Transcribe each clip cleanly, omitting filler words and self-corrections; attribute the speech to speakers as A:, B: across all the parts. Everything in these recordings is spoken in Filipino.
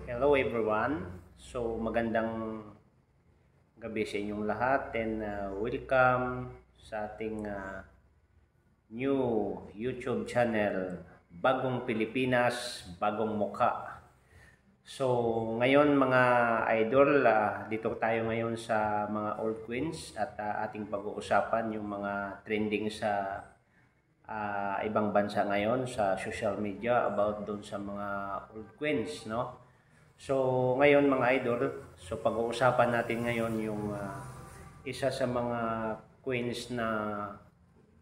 A: Hello everyone. So magandang gabi sa inyong lahat and welcome sa ating new YouTube channel, Bagong Pilipinas, Bagong Mukha. So ngayon mga idol, dito tayo ngayon sa mga old queens at ating pag-uusapan yung mga trending sa ibang bansa ngayon sa social media about doon sa mga old queens, no? So ngayon mga idol, so pag-uusapan natin ngayon yung isa sa mga queens na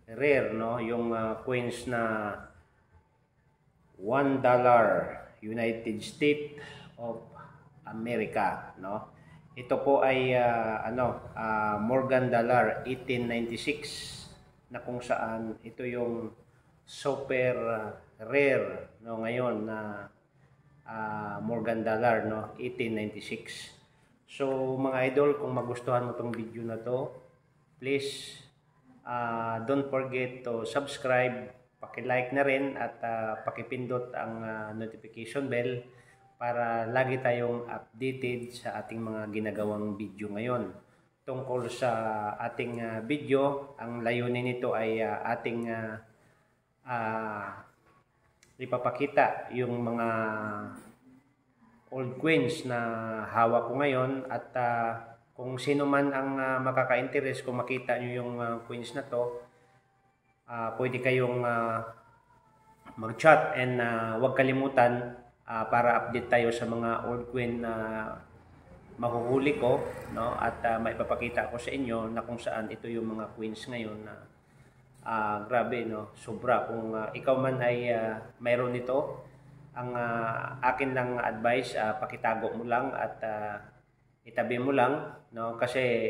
A: rare, no? Yung queens na $1 United States of America, no? Ito po ay Morgan dollar 1896 na kung saan ito yung super rare, no, ngayon na Morgan dollar, no, 1896. So mga idol, kung magustuhan mo tong video na to, please don't forget to subscribe, paki-like na rin at pakipindot ang notification bell para lagi tayong updated sa ating mga ginagawang video ngayon. Tungkol sa ating video, ang layunin nito ay ating ipapakita yung mga old queens na hawak ko ngayon at kung sino man ang makaka-interest kung makita nyo yung queens na to, pwede kayong mag-chat and huwag kalimutan para update tayo sa mga old queen na mahuhuli ko, no, at maipapakita ko sa inyo na kung saan ito yung mga queens ngayon na grabe, no, sobra. Kung ikaw man ay mayroon nito, ang akin lang advice, pakitago mo lang at itabi mo lang, no, kasi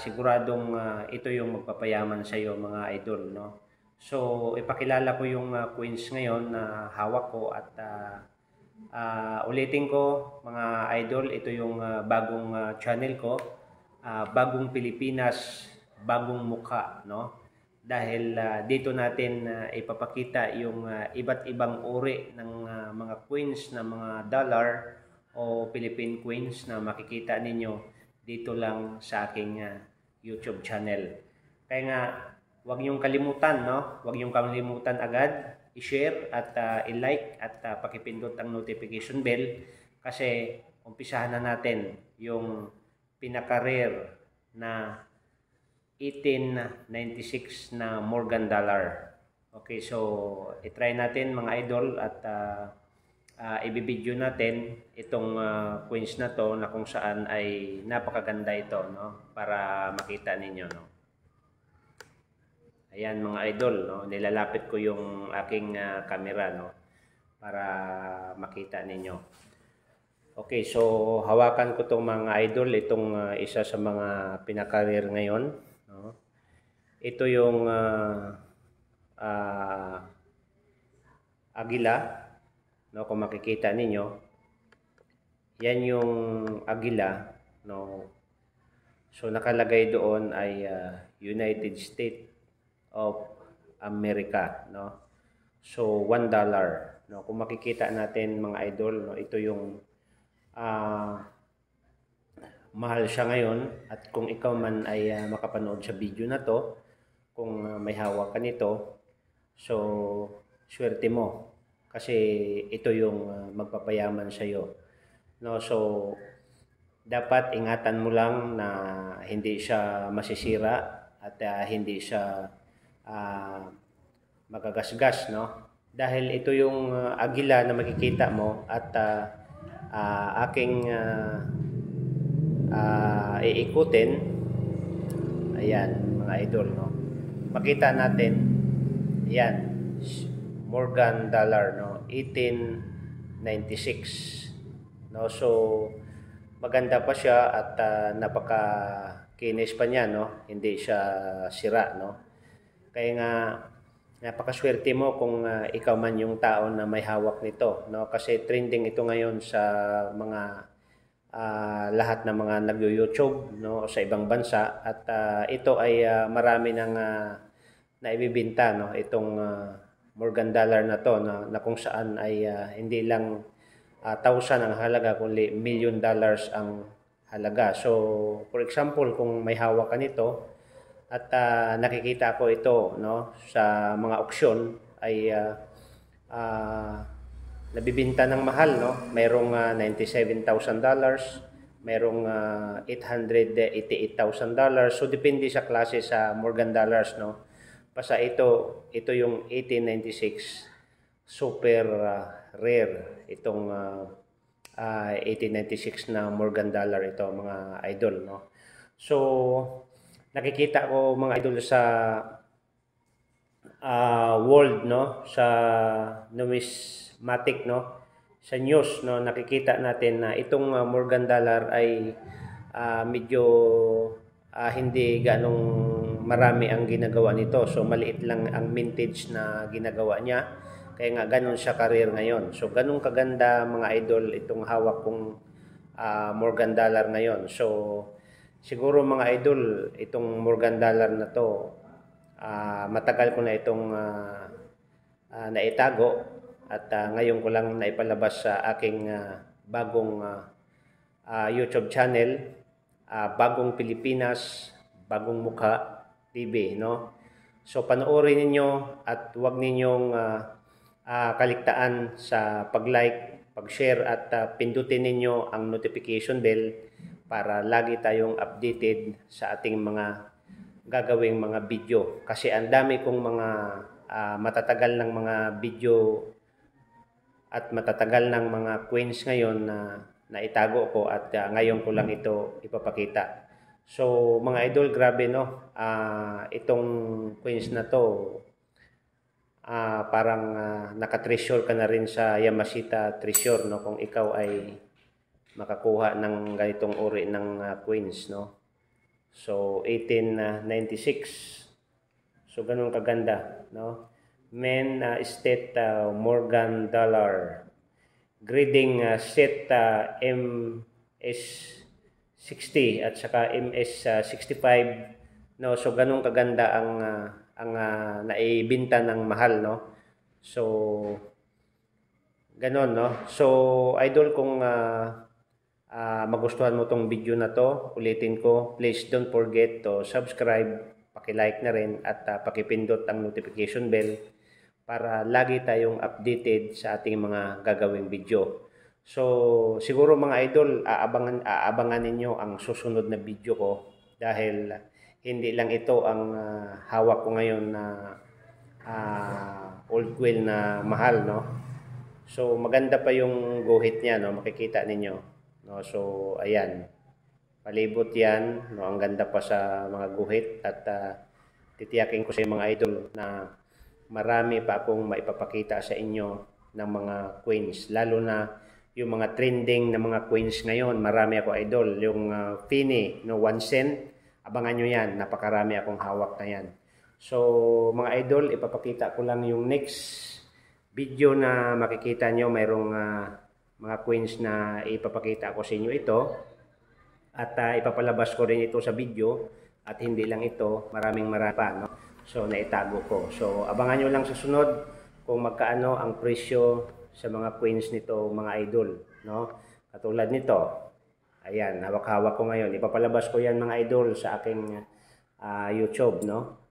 A: siguradong ito yung magpapayaman sa iyo mga idol, no. So ipakilala ko yung queens ngayon na hawak ko at ulitin ko mga idol, ito yung bagong channel ko, Bagong Pilipinas, Bagong Mukha, no. Dahil dito natin ipapakita yung iba't ibang uri ng mga queens na mga dollar o Philippine queens na makikita ninyo dito lang sa aking YouTube channel. Kaya nga, huwag niyong kalimutan, no? Huwag niyong kalimutan agad i-share at i-like at pakipindot ang notification bell kasi umpisahan na natin yung pinaka-rare na 1896 na Morgan dollar. Okay, so i-try natin mga idol at ibibideo natin itong queens na to na kung saan ay napakaganda ito, no, para makita ninyo, no. Ayan mga idol, no, nilalapit ko yung aking camera, no, para makita ninyo. Okay, so hawakan ko tong mga idol, itong isa sa mga pinaka-rare ngayon, no. Ito yung agila, no, kung makikita ninyo. Yan yung agila, no. So nakalagay doon ay United States of America, no. So $1, no. Kung makikita natin mga idol, no, ito yung mahal siya ngayon at kung ikaw man ay makapanood sa video na to, kung may hawak ka nito, so swerte mo kasi ito yung magpapayaman sa iyo, no. So dapat ingatan mo lang na hindi siya masisira at hindi siya magagasgas, no, dahil ito yung agila na makikita mo at aking iikutin. Ayan mga idol, no, makita natin yan, Morgan dollar, no, 1896, no. So maganda pa siya at napaka kinis pa niya, no, hindi siya sira, no. Kaya nga napakaswerte mo kung ikaw man yung tao na may hawak nito, no, kasi trending ito ngayon sa mga lahat ng mga nag-YouTube, no, sa ibang bansa at ito ay marami nang naibibenta, no, itong Morgan dollar na to na kung saan ay hindi lang thousand ang halaga, kundi $1 million ang halaga. So, for example, kung may hawak ka nito at nakikita ko ito, no, sa mga auksyon ay nabibinta ng mahal, no? Mayroong $97,000, mayroong $888,000. So depende sa klase sa Morgan dollars, no? Basta ito yung 1896 super rare itong 1896 na Morgan dollar ito, mga idol, no? So nakikita ko, mga idol, sa world, no, sa numismatic, no, sa news, no, nakikita natin na itong Morgan dollar ay medyo hindi ganong marami ang ginagawa nito. So maliit lang ang mintage na ginagawa niya, kaya nga ganon siya career ngayon. So ganong kaganda, mga idol, itong hawak kong Morgan dollar ngayon. So siguro, mga idol, itong Morgan dollar na to, matagal ko na itong naitago at ngayon ko lang naipalabas sa aking bagong YouTube channel, Bagong Pilipinas, Bagong Mukha TV, no? So panoorin ninyo at huwag ninyong kaligtaan sa pag-like, pag-share at pindutin ninyo ang notification bell para lagi tayong updated sa ating mga gagawing mga video. Kasi ang dami kong mga matatagal ng mga video at matatagal ng mga coins ngayon na naitago ko at ngayon ko lang ito ipapakita. So mga idol, grabe, no? Itong coins na to, parang naka-treasure ka na rin sa Yamashita Treasure, no? Kung ikaw ay makakuha ng ganitong uri ng coins, no? So 1896. So ganun kaganda, no? Main Estate Morgan dollar. Grading set MS60 at saka MS65, no? So ganun kaganda ang naibinta ng mahal, no? So ganun, no? So idol, kung magustuhan mo tong video na to, ulitin ko, please don't forget to subscribe, paki-like na rin at pakipindot ang notification bell para lagi tayong updated sa ating mga gagawing video. So siguro, mga idol, aabangan ninyo ang susunod na video ko, dahil hindi lang ito ang hawak ko ngayon na old coin na mahal, no? So maganda pa yung guhit niya, no? Makikita ninyo, no? So ayan, palibot yan, no? Ang ganda pa sa mga guhit at titiyakin ko sa mga idol na marami pa akong maipapakita sa inyo ng mga coins, lalo na yung mga trending na mga coins ngayon. Marami ako, idol. Yung penny, no, 1 cent, abangan nyo yan, napakarami akong hawak na yan. So mga idol, ipapakita ko lang yung next video na makikita nyo. Mayroong mga coins na ipapakita ko sa inyo ito, at ipapalabas ko rin ito sa video. At hindi lang ito, maraming pa, no? So naitago ko. So abangan nyo lang sa sunod kung magkaano ang presyo sa mga coins nito, mga idol, no? Katulad nito, ayan, hawak-hawak ko ngayon. Ipapalabas ko yan, mga idol, sa aking YouTube, no?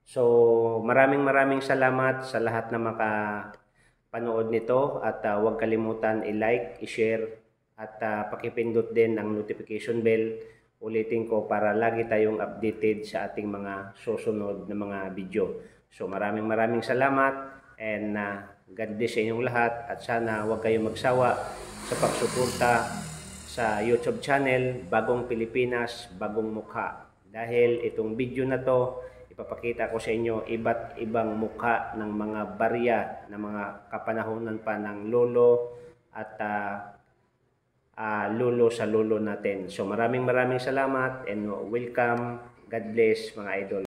A: So maraming salamat sa lahat na makapanood nito, at huwag kalimutan i-like, i-share at pakipindot din ang notification bell. Ulitin ko, para lagi tayong updated sa ating mga susunod na mga video. So maraming salamat, and God bless sa inyong lahat, at sana huwag kayong magsawa sa pagsuporta sa YouTube channel, Bagong Pilipinas, Bagong Mukha. Dahil itong video na to, ipapakita ko sa inyo iba't ibang mukha ng mga barya na mga kapanahonan pa ng lolo at lolo sa lolo natin. So maraming salamat and welcome. God bless, mga idol.